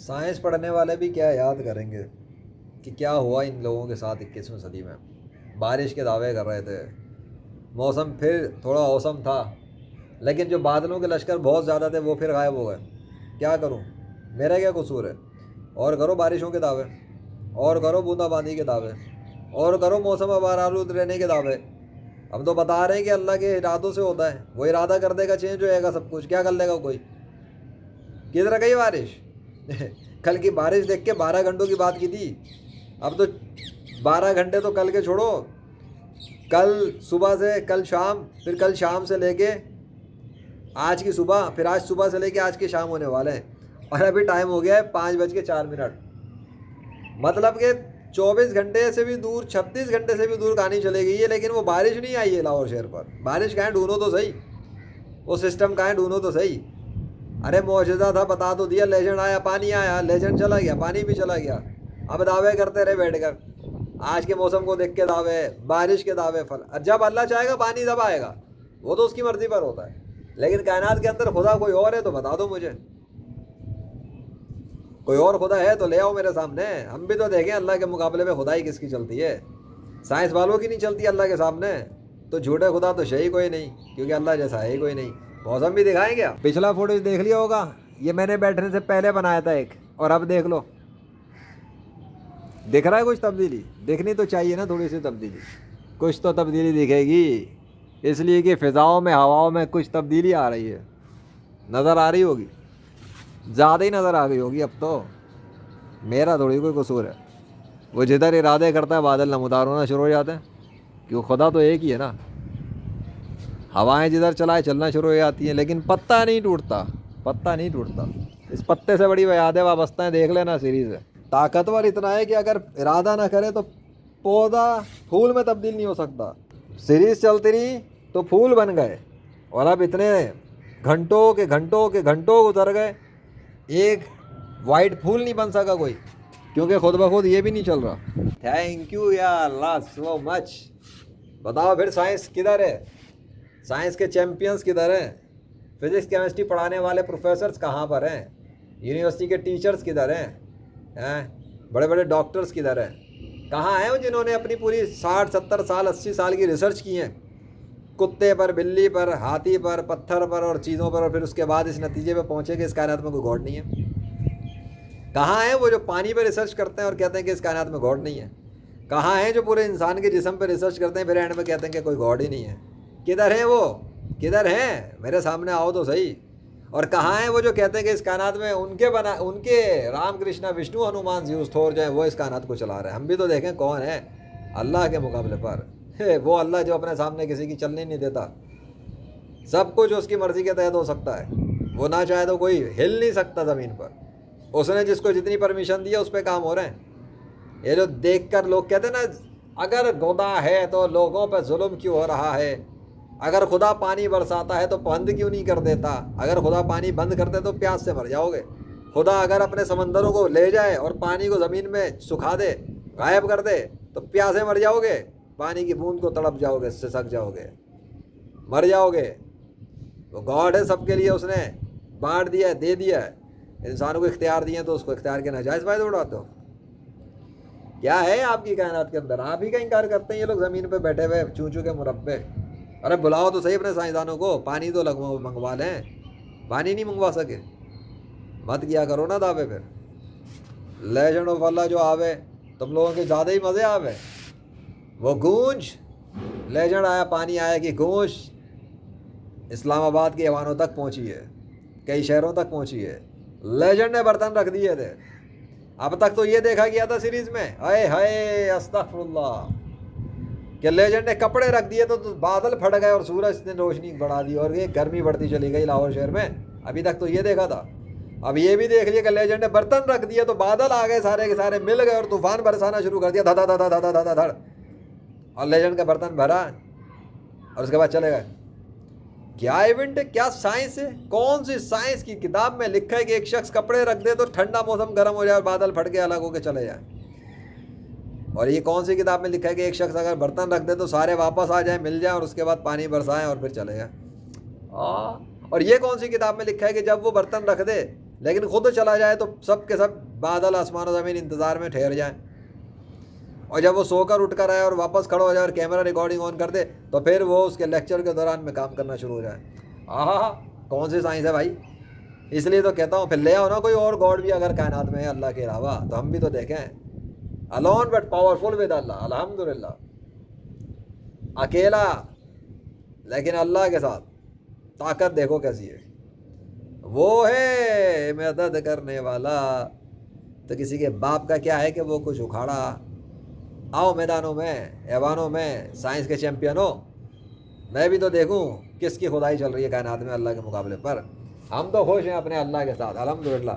Science پڑھنے والے بھی کیا یاد کریں گے کہ کیا ہوا ان لوگوں کے ساتھ 21ویں صدی میں. بارش کے دعوے کر رہے تھے, موسم پھر تھوڑا اوسم تھا, لیکن جو بادلوں کے لشکر بہت زیادہ تھے وہ پھر غائب ہو گئے. کیا کروں, میرا کیا قصور ہے؟ اور کرو بارشوں کے دعوے, اور کرو بوندا باندی کے دعوے, اور کرو موسم آلود رہنے کے دعوے. ہم تو بتا رہے ہیں کہ اللہ کے ارادوں سے ہوتا ہے, وہ ارادہ کر دے گا چینج ہو جائے گا سب کچھ. کیا کر لے گا کوئی؟ کدھر گئی بارش؟ کل کی بارش دیکھ کے 12 گھنٹوں کی بات کی تھی, اب تو 12 گھنٹے تو کل کے چھوڑو, کل صبح سے کل شام, پھر کل شام سے لے کے آج کی صبح, پھر آج صبح سے لے کے آج کی شام ہونے والے ہیں. اور ابھی ٹائم ہو گیا ہے 5:04. مطلب کہ 24 گھنٹے سے بھی دور, 36 گھنٹے سے بھی دور کہانی چلے گئی ہے, لیکن وہ بارش نہیں آئی ہے لاہور شہر پر. بارش کہیں ڈھونڈو تو صحیح, وہ سسٹم کہیں ڈھونڈو تو صحیح. ارے معجزہ تھا, بتا تو دیا, لیجنڈ آیا, پانی آیا, لیجنڈ چلا گیا, پانی بھی چلا گیا. اب دعوے کرتے رہے بیٹھ کر, آج کے موسم کو دیکھ کے دعوے, بارش کے دعوے. جب اللہ چاہے گا پانی تب آئے گا, وہ تو اس کی مرضی پر ہوتا ہے. لیکن کائنات کے اندر خدا کوئی اور ہے تو بتا دو مجھے, کوئی اور خدا ہے تو لے آؤ میرے سامنے. ہم بھی تو دیکھیں اللہ کے مقابلے میں خدائی کس کی چلتی ہے. سائنس والوں کی نہیں چلتی اللہ کے سامنے, تو جھوٹے خدا تو ہے ہی کوئی نہیں, کیونکہ اللہ جیسا ہے ہی کوئی نہیں. موسم بھی دکھائیں گے. پچھلا فوٹو دیکھ لیا ہوگا, یہ میں نے بیٹھنے سے پہلے بنایا تھا ایک, اور اب دیکھ لو, دکھ رہا ہے کچھ تبدیلی؟ دیکھنی تو چاہیے نا تھوڑی سی تبدیلی, کچھ تو تبدیلی دکھے گی, اس لیے کہ فضاؤں میں, ہواؤں میں کچھ تبدیلی آ رہی ہے, نظر آ رہی ہوگی, زیادہ ہی نظر آ گئی ہوگی اب تو. میرا تھوڑی کوئی قصور ہے, وہ جدھر ارادے کرتا ہے بادل نمودار ہونا شروع ہو جاتے ہیں, کیوں خدا تو ایک ہی ہے نا. ہوائیں جدھر چلائے چلنا شروع ہو جاتی ہیں, لیکن پتا نہیں ٹوٹتا, پتا نہیں ٹوٹتا. اس پتے سے بڑی یادیں وابستہ ہیں, دیکھ لینا سیریز ہے. طاقتور اتنا ہے کہ اگر ارادہ نہ کرے تو پودا پھول میں تبدیل نہیں ہو سکتا. سیریز چلتی رہی تو پھول بن گئے, اور اب اتنے گھنٹوں کے گھنٹوں کے گھنٹوں گزر گئے, ایک وائٹ پھول نہیں بن سکا کوئی, کیونکہ خود بخود یہ بھی نہیں چل رہا. تھینک یو یا اللہ سو مچ. بتاؤ پھر سائنس کدھر ہے؟ سائنس کے چیمپئنس کدھر ہیں؟ فزکس کیمسٹری پڑھانے والے پروفیسرز کہاں پر ہیں؟ یونیورسٹی کے ٹیچرز کدھر ہیں؟ بڑے بڑے ڈاکٹرز کدھر ہیں؟ کہاں ہیں وہ جنہوں نے اپنی پوری 60 70 سال 80 سال کی ریسرچ کی ہیں, کتے پر, بلی پر, ہاتھی پر, پتھر پر اور چیزوں پر, اور پھر اس کے بعد اس نتیجے پہ پہنچے کہ اس کائنات میں کوئی گاڈ نہیں ہے؟ کہاں ہیں وہ جو پانی پہ ریسرچ کرتے ہیں اور کہتے ہیں کہ اس کائنات میں گاڈ نہیں ہے؟ کہاں ہیں جو پورے انسان کے جسم پہ ریسرچ کرتے ہیں پھر اینڈ میں کہتے ہیں کہ کوئی گاڈ ہی نہیں ہے؟ کدھر ہیں وہ؟ کدھر ہیں؟ میرے سامنے آؤ تو صحیح. اور کہاں ہیں وہ جو کہتے ہیں کہ اس کائنات میں ان کے رام کرشنا وشنو ہنومان زیوس تھور جو ہیں وہ اس کائنات کو چلا رہے ہیں؟ ہم بھی تو دیکھیں کون ہے اللہ کے مقابلے پر. وہ اللہ جو اپنے سامنے کسی کی چلنے نہیں دیتا, سب کچھ اس کی مرضی کے تحت ہو سکتا ہے, وہ نہ چاہے تو کوئی ہل نہیں سکتا زمین پر. اس نے جس کو جتنی پرمیشن دی ہے اس پہ کام ہو رہے ہیں. یہ جو دیکھ کر لوگ کہتے ہیں نا, اگر خدا ہے تو لوگوں پہ ظلم کیوں ہو رہا ہے, اگر خدا پانی برساتا ہے تو بند کیوں نہیں کر دیتا, اگر خدا پانی بند کرتے تو پیاس سے مر جاؤ گے, خدا اگر اپنے سمندروں کو لے جائے اور پانی کو زمین میں سکھا دے, غائب کر دے, تو پیاسے مر جاؤ گے, پانی کی بوند کو تڑپ جاؤ گے, سسک جاؤ گے, مر جاؤ گے. وہ گاڈ ہے سب کے لیے, اس نے بانٹ دیا ہے, دے دیا ہے. انسانوں کو اختیار دیے تو اس کو اختیار کے ناجائز فائدہ اڑاتے ہو. کیا ہے آپ کی کائنات کے اندر؟ آپ ہی کا انکار کرتے ہیں یہ لوگ زمین پہ بیٹھے ہوئے چوں چوں کے مربے. ارے بلاؤ تو صحیح اپنے سائنسدانوں کو, پانی تو منگوا لیں. پانی نہیں منگوا سکے, مت کیا کرو نا دعوے. پھر لیجنڈ آف اللہ جو آوے تم لوگوں کے زیادہ ہی مزے آوے. وہ گونج, لیجنڈ آیا, پانی آیا کی گونج اسلام آباد کے ایوانوں تک پہنچی ہے, کئی شہروں تک پہنچی ہے. لیجنڈ نے برتن رکھ دیے تھے. اب تک تو یہ دیکھا گیا تھا سیریز میں, ہائے ہائے استغفر اللہ, کہ لیجنڈ نے کپڑے رکھ دیے تو بادل پھٹ گئے اور سورج نے روشنی بڑھا دی اور یہ گرمی بڑھتی چلی گئی لاہور شہر میں. ابھی تک تو یہ دیکھا تھا. اب یہ بھی دیکھ لیا کہ لیجنڈ نے برتن رکھ دیے تو بادل آ گئے, سارے کے سارے مل گئے اور طوفان برسانا شروع کر دیا, دھا دھا دھا دھا دھا دھڑ, اور لیجنڈ کا برتن بھرا اور اس کے بعد چلے گئے. کیا ایونٹ ہے, کیا سائنس ہے؟ کون سی سائنس کی کتاب میں لکھا ہے کہ ایک شخص کپڑے رکھ دے تو ٹھنڈا موسم گرم ہو جائے اور بادل پھٹ کے الگ ہو کے چلے جائیں؟ اور یہ کون سی کتاب میں لکھا ہے کہ ایک شخص اگر برتن رکھ دے تو سارے واپس آ جائیں, مل جائیں, اور اس کے بعد پانی برسائیں اور پھر چلے جائیں؟ اور یہ کون سی کتاب میں لکھا ہے کہ جب وہ برتن رکھ دے لیکن خود چلا جائے تو سب کے سب بادل آسمان و زمین انتظار میں ٹھہر جائیں، اور جب وہ سو کر اٹھ کر آئے اور واپس کھڑا ہو جائے اور کیمرہ ریکارڈنگ آن کر دے تو پھر وہ اس کے لیکچر کے دوران میں کام کرنا شروع ہو جائے. کون سی سائنس ہے بھائی؟ اس لیے تو کہتا ہوں پھر لے آؤ نا کوئی اور گاڈ بھی اگر کائنات میں ہے اللہ کے علاوہ، تو ہم بھی تو دیکھیں. alone but powerful with اللہ، الحمدللہ. اکیلا لیکن اللہ کے ساتھ، طاقت دیکھو کیسی ہے. وہ ہے مدد کرنے والا. تو کسی کے باپ کا کیا ہے کہ وہ کچھ اکھاڑا. آؤ میدانوں میں، ایوانوں میں، سائنس کے چیمپئنوں، میں بھی تو دیکھوں کس کی خدائی چل رہی ہے کائنات میں اللہ کے مقابلے پر. ہم تو خوش ہیں اپنے اللہ کے ساتھ، الحمدللہ.